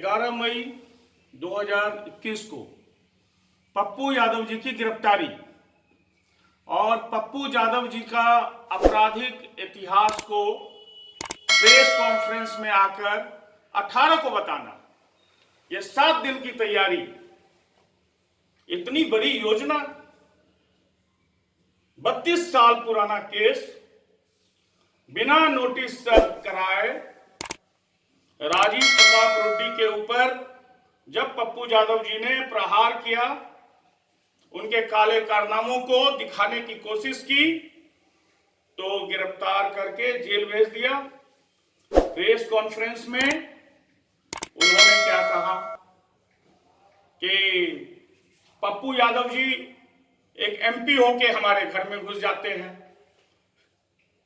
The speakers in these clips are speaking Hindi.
11 मई 2021 को पप्पू यादव जी की गिरफ्तारी और पप्पू यादव जी का आपराधिक इतिहास को प्रेस कॉन्फ्रेंस में आकर 18 को बताना, यह 7 दिन की तैयारी, इतनी बड़ी योजना, 32 साल पुराना केस, बिना नोटिस सर्व कराए राजीव प्रताप रूडी के ऊपर जब पप्पू यादव जी ने प्रहार किया, उनके काले कारनामों को दिखाने की कोशिश की, तो गिरफ्तार करके जेल भेज दिया। प्रेस कॉन्फ्रेंस में उन्होंने क्या कहा कि पप्पू यादव जी एक एमपी होके हमारे घर में घुस जाते हैं।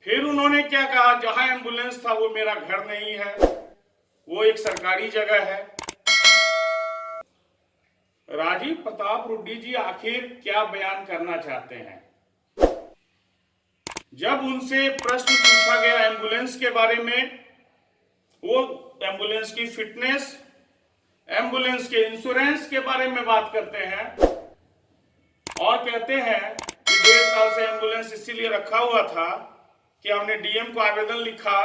फिर उन्होंने क्या कहा, जहां एम्बुलेंस था वो मेरा घर नहीं है, वो एक सरकारी जगह है। राजीव प्रताप रूडी जी आखिर क्या बयान करना चाहते हैं? जब उनसे प्रश्न पूछा गया एम्बुलेंस के बारे में, वो एम्बुलेंस की फिटनेस, एम्बुलेंस के इंश्योरेंस के बारे में बात करते हैं और कहते हैं कि 1.5 साल से एम्बुलेंस इसीलिए रखा हुआ था कि हमने डीएम को आवेदन लिखा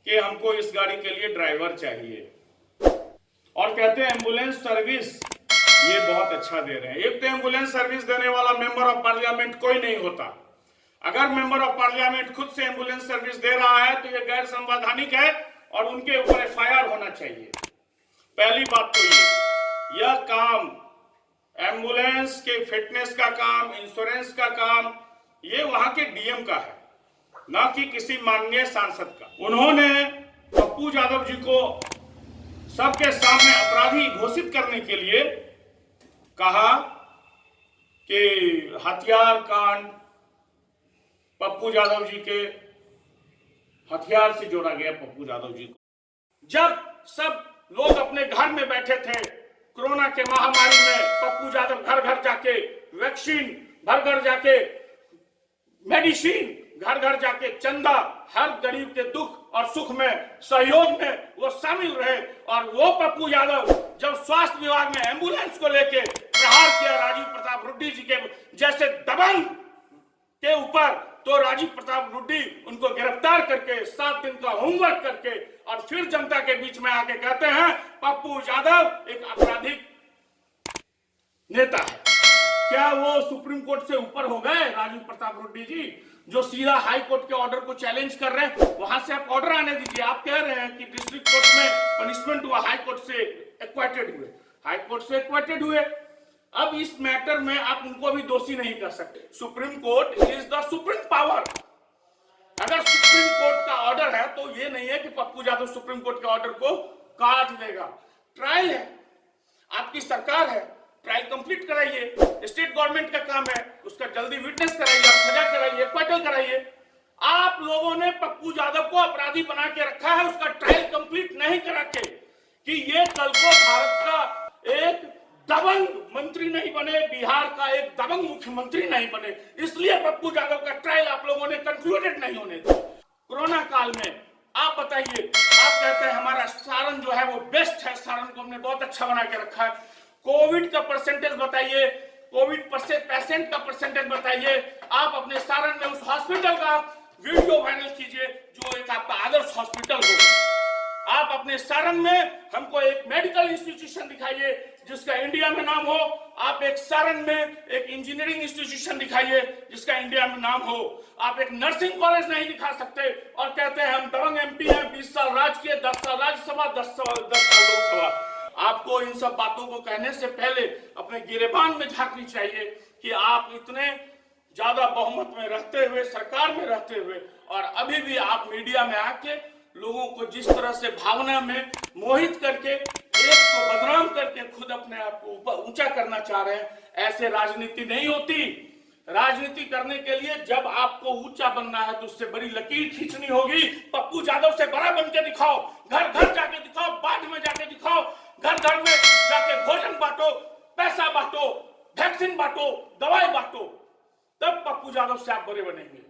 कि हमको इस गाड़ी के लिए ड्राइवर चाहिए। और कहते हैं एम्बुलेंस सर्विस ये बहुत अच्छा दे रहे हैं। एक तो एम्बुलेंस सर्विस देने वाला मेंबर ऑफ पार्लियामेंट कोई नहीं होता। अगर मेंबर ऑफ पार्लियामेंट खुद से एम्बुलेंस सर्विस दे रहा है तो यह गैर संवैधानिक है और उनके ऊपर एफआईआर होना चाहिए। पहली बात तो यह काम, एम्बुलेंस के फिटनेस का काम, इंश्योरेंस का काम, ये वहां के डीएम का है, ना कि किसी माननीय सांसद का। उन्होंने पप्पू यादव जी को सबके सामने अपराधी घोषित करने के लिए कहा कि हथियार कांड, पप्पू यादव जी के हथियार से जोड़ा गया पप्पू यादव जी को। जब सब लोग अपने घर में बैठे थे कोरोना के महामारी में, पप्पू यादव घर घर जाके वैक्सीन, घर घर जाके मेडिसिन, घर घर जाके चंदा, हर गरीब के दुख और सुख में, सहयोग में वो शामिल रहे। और वो पप्पू यादव जब स्वास्थ्य विभाग में एम्बुलेंस को लेके प्रहार किया राजीव प्रताप रूडी जी के जैसे दबंग के ऊपर, तो राजीव प्रताप रूडी उनको गिरफ्तार करके 7 दिन का होमवर्क करके और फिर जनता के बीच में आके कहते हैं पप्पू यादव एक आपराधिक नेता है। क्या वो सुप्रीम कोर्ट से ऊपर हो गए राजीव प्रताप रूडी जी, जो सीधा हाई कोर्ट के ऑर्डर को चैलेंज कर रहे हैं? वहां से आप ऑर्डर आने दीजिए। आप कह रहे हैं कि डिस्ट्रिक्ट कोर्ट में पनिशमेंट हुआ, हाई कोर्ट से एक्वाइटेड हुए, हाई कोर्ट से एक्वाइटेड हुए। अब इस मैटर में आप उनको भी दोषी नहीं कर सकते। Supreme court is the supreme power. अगर सुप्रीम कोर्ट का ऑर्डर है तो ये नहीं है कि पप्पू यादव सुप्रीम कोर्ट के ऑर्डर को काट देगा। ट्रायल है, आपकी सरकार है, ट्रायल कंप्लीट कराइए, स्टेट गवर्नमेंट का काम है, उसका जल्दी विटनेस कराइए, सजा कराइए, एक्वाइटल कराइए। आप लोगों ने पप्पू यादव को अपराधी बना के रखा है, उसका ट्रायल कंप्लीट नहीं करा के, कि ये कल को भारत का एक दबंग मंत्री नहीं बने, बिहार का एक दबंग मुख्यमंत्री नहीं बने, इसलिए पप्पू यादव का ट्रायल आप लोगों ने कंक्लूडेड नहीं होने दिया। कोरोना काल में आप बताइए, आप कहते हैं हमारा सारण जो है वो बेस्ट है, सारण को हमने बहुत अच्छा बना के रखा है। कोविड का परसेंटेज बताइए, कोविड पेशेंट का परसेंटेज बताइए। आप अपने सारण में उस हॉस्पिटल का वीडियो वायरल कीजिए जो एक आपका आदर्श हॉस्पिटल हो। आप अपने सारण में हमको एक मेडिकल इंस्टीट्यूशन दिखाइए जिसका इंडिया में नाम हो। आप एक सारण में एक इंजीनियरिंग इंस्टीट्यूशन दिखाइए जिसका इंडिया में नाम हो। आप एक नर्सिंग कॉलेज नहीं दिखा सकते और कहते हैं हम दबंग एमपी हैं, 20 साल राज किए, 10 साल राज्यसभा, 10 साल लोकसभा। आपको इन सब बातों को कहने से पहले अपने गिरेबान में झांकनी चाहिए कि आप इतने ज्यादा बहुमत में रहते हुए, सरकार में रहते हुए, और अभी भी आप मीडिया में आके लोगों को जिस तरह से भावना में मोहित करके, एक को बदनाम करके खुद अपने आप को ऊपर ऊंचा करना चाह रहे हैं। ऐसे राजनीति नहीं होती। राजनीति करने के लिए जब आपको ऊंचा बनना है तो उससे बड़ी लकीर खींचनी होगी। पप्पू यादव से बड़ा बन के दिखाओ, घर घर जाके दिखाओ, बाढ़ में जाके दिखाओ, घर घर में जाके भोजन बांटो, पैसा बांटो, वैक्सीन बांटो, दवाई बांटो, तब पप्पू यादव से आप बड़े बनेंगे।